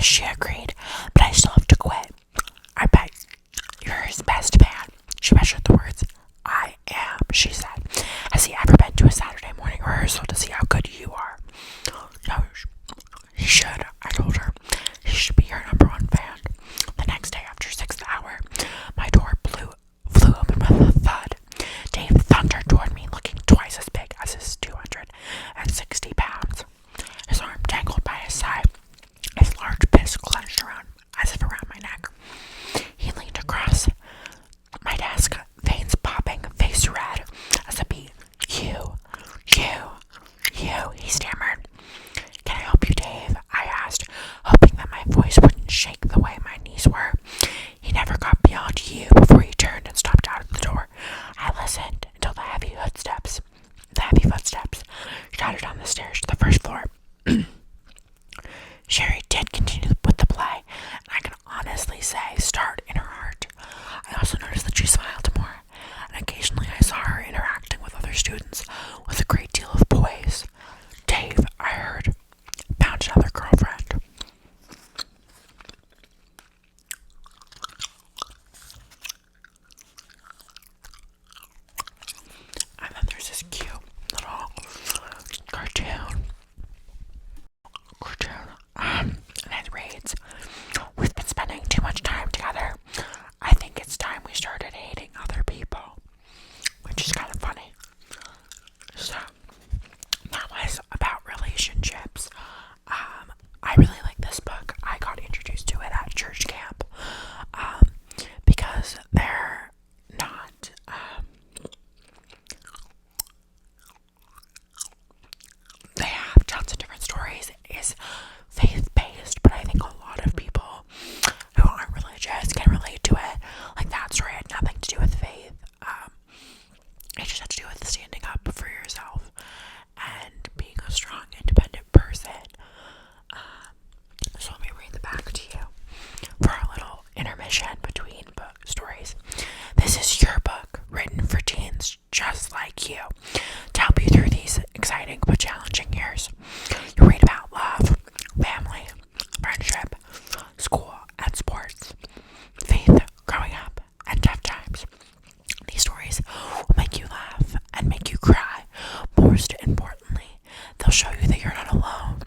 Yes, she agreed, but I still have to quit. I bet you're his best fan. She measured the words. I am, she said. Has he ever been to a Saturday morning rehearsal to see how good you are? No, he should, I told her. He should be your number one fan. The next day after 6th hour, my door flew open with a thud. Dave thundered toward me, looking twice as big as his 260 pounds. His arm dangled by his side, his large fist clenched as if around my neck. He leaned across my desk, veins popping, face red as a beat. You, he stammered. Can I help you, Dave? I asked, hoping that my voice wouldn't shake the way my knees were. He never got beyond you before he turned and stopped out of the door. I listened until the heavy footsteps shouted down the stairs to the first floor. Sherry did continue with the play, and I can honestly say starred in her heart. I also noticed that she smiled more, and occasionally I saw her interacting with other students with a great deal of poise. Dave, I heard, found another girlfriend. And then there's this cute little cartoon. And it reads, we've been spending too much time together. I think it's time we started hating other people. Which is kind of funny. So, that was about relationships. I really like this book. I got introduced to it at church camp. Because they're not, they have tons of different stories. It is faith-based, but I think a lot of people who aren't religious can relate to it. Like, that story had nothing to do with faith. It just had to do with standing up for yourself and being a strong, independent person. So let me read the back to you for a little intermission between book stories. This is your book, written for teens just like you, to help you through these exciting but challenging years. You read about love, family, friendship, school, and sports, faith, growing up, and tough times. These stories will make you laugh and make you cry. Most importantly, they'll show you that you're not alone.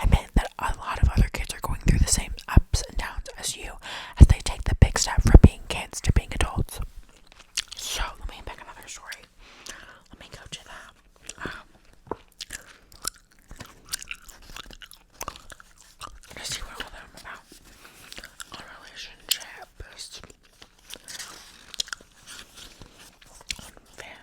Admit that a lot of other kids are going through the same ups and downs as you as they take the big step from being kids to being adults. So, let me pick another story. Let me go to that. Let's see what all of them about. A relationship is on family.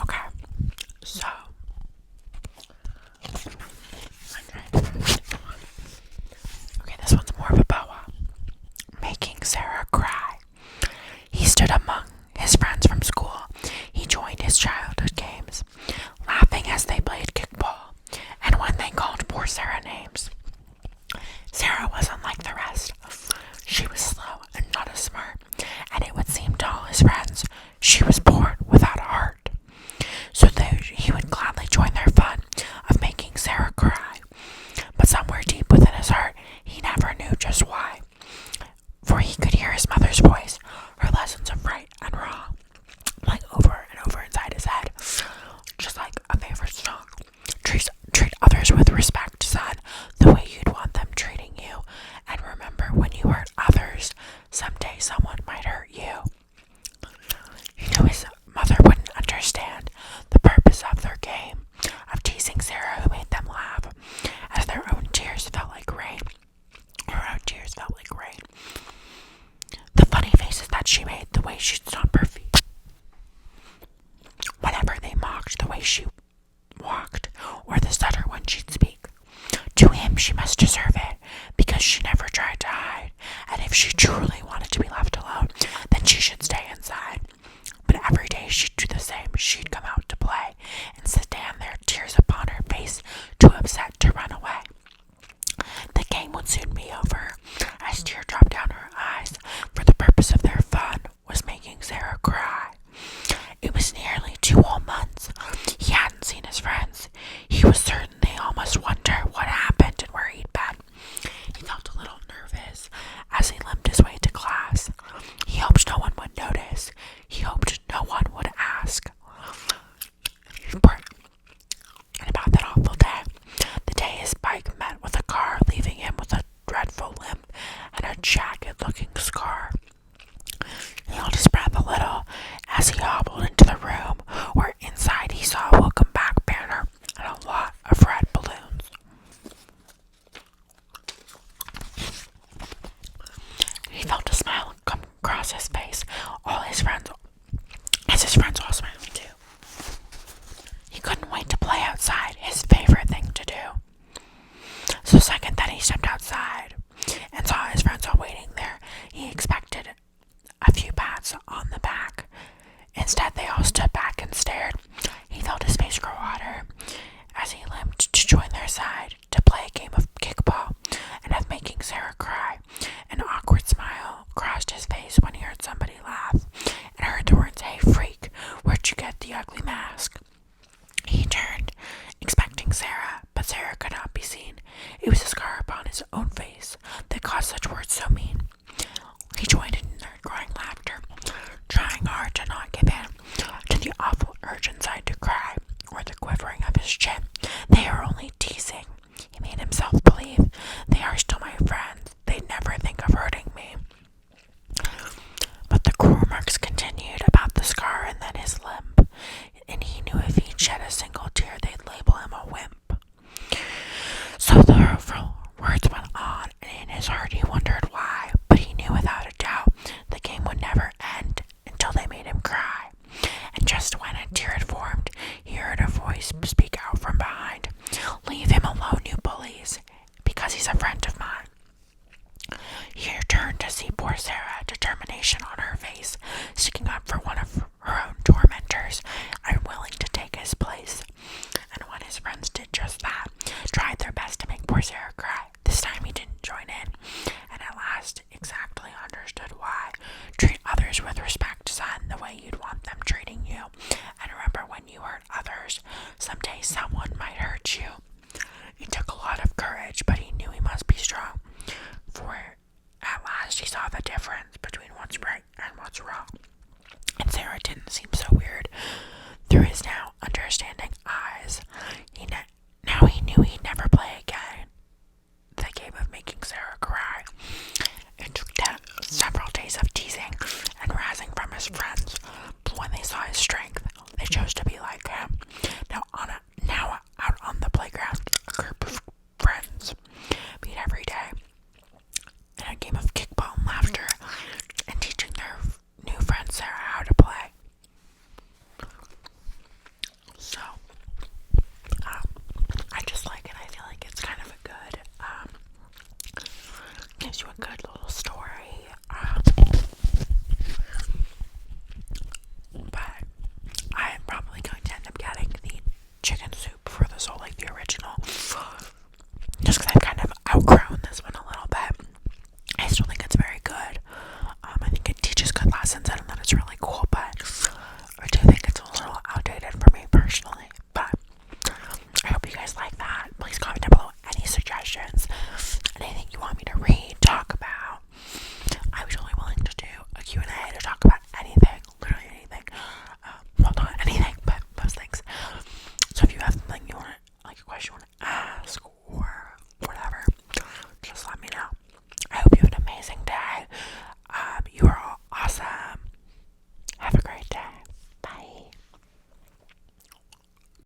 Okay, so this one's more of a boa. Making Sarah cry. He stood among his friends from school. He joined his childhood games, laughing as they played kickball, and when they called poor Sarah names. Sarah was unlike the rest. She was slow and not as smart, and it would seem to all his friends she was born without a heart. So he would gladly join their fun of making Sarah cry. But somewhere deep within his heart, he never knew just why. For he could hear his mother's voice, her lessons of right and wrong, playing over and over inside his head, just like a favorite song. Treat others with respect, son, the way you'd want them treating you. And remember, when you hurt others, someday someone might hurt you. You know, his mother wouldn't understand the purpose of their game, of teasing Sarah, who made them laugh, as their own tears felt like rain. Her own tears felt like rain. The funny faces way she'd stomp her feet, whenever they mocked the way she walked, or the stutter when she'd speak. To him, she must deserve it, because she never tried to hide, and if she truly wanted to be left alone, then she should stay inside. But every day she'd do the same. She'd come out to play, and stand there, tears upon her face, too upset to run away. The game would soon be over, as tears dropped down her eyes, for the purpose of their fun was making Sarah cry. It was nearly 2 whole months. He hadn't seen his friends. He was certain they all must wonder what happened and where he'd been. He felt a little nervous as he limped his way to class. He hoped no one would notice. He hoped no one would ask. And about that awful day, the day his bike met with a car, leaving him with a dreadful limp and a jagged-looking scar. He held his breath a little as he hobbled into the room, where inside he saw a welcome back banner and a lot of red balloons. He felt a smile come across his face. His friends all smiled too. He couldn't wait to play outside, his favorite thing to do. So the second that he stepped outside and saw his friends all waiting there, he expected a few pats on the back. Instead, they all stood back and stared. He felt his face grow hotter as he limped to join their side to play a game of kickball, and of making Sarah cry. An awkward smile crossed his face when he heard somebody laugh, and heard the words, "Hey, freak, where'd you get the ugly mask?" He turned, expecting Sarah, but Sarah could not be seen. It was a scar upon his own face that caused such words so mean. He joined in their crying laughter, trying hard to not give in to the awful urge inside to cry, or the quivering of his chin. They are only teasing, he made himself believe. They are still my friends. They'd never think of hurting me. But the cruel remarks continued about the scar and then his limp, and he knew if he'd shed a single tear, they'd label him a wimp. So the hurtful words went on, and in his heart he wondered why, but he knew without a doubt the game would never end until they made him cry. And just when a tear had formed, he heard a voice speak out from behind. "Leave him alone, you bullies, because he's a friend of mine." He turned to see poor Sarah, determination on her face, sticking up for one of her own tormentors, unwilling to take his place. And when his friends did just that, tried their best to make poor Sarah cry, this time he didn't join in, and at last exactly understood why. Treat others with respect, son, the way you'd want them treating you. And remember, when you hurt others, someday someone might hurt you. It took a lot of courage, but he knew he must be strong, for at last he saw the difference between what's right and what's wrong. And Sarah didn't seem so weird through his now understanding eyes. Now he knew he'd never play again the game of making Sarah cry. It took several days of teasing and razzing from his friends, but when they saw his strength, they chose to be like him. Now out on the playground, a group of friends meet every day in a game of kickball and laughter, and teaching their new friend Sarah how to play. So, I just like it. I feel like it's kind of a good, gives you a good little story. But I'm probably going to end up getting the chicken soup for this whole, like the original, just because I've kind of outgrown this one a little bit. I still think it's very good. I think it teaches good lessons, and that it's really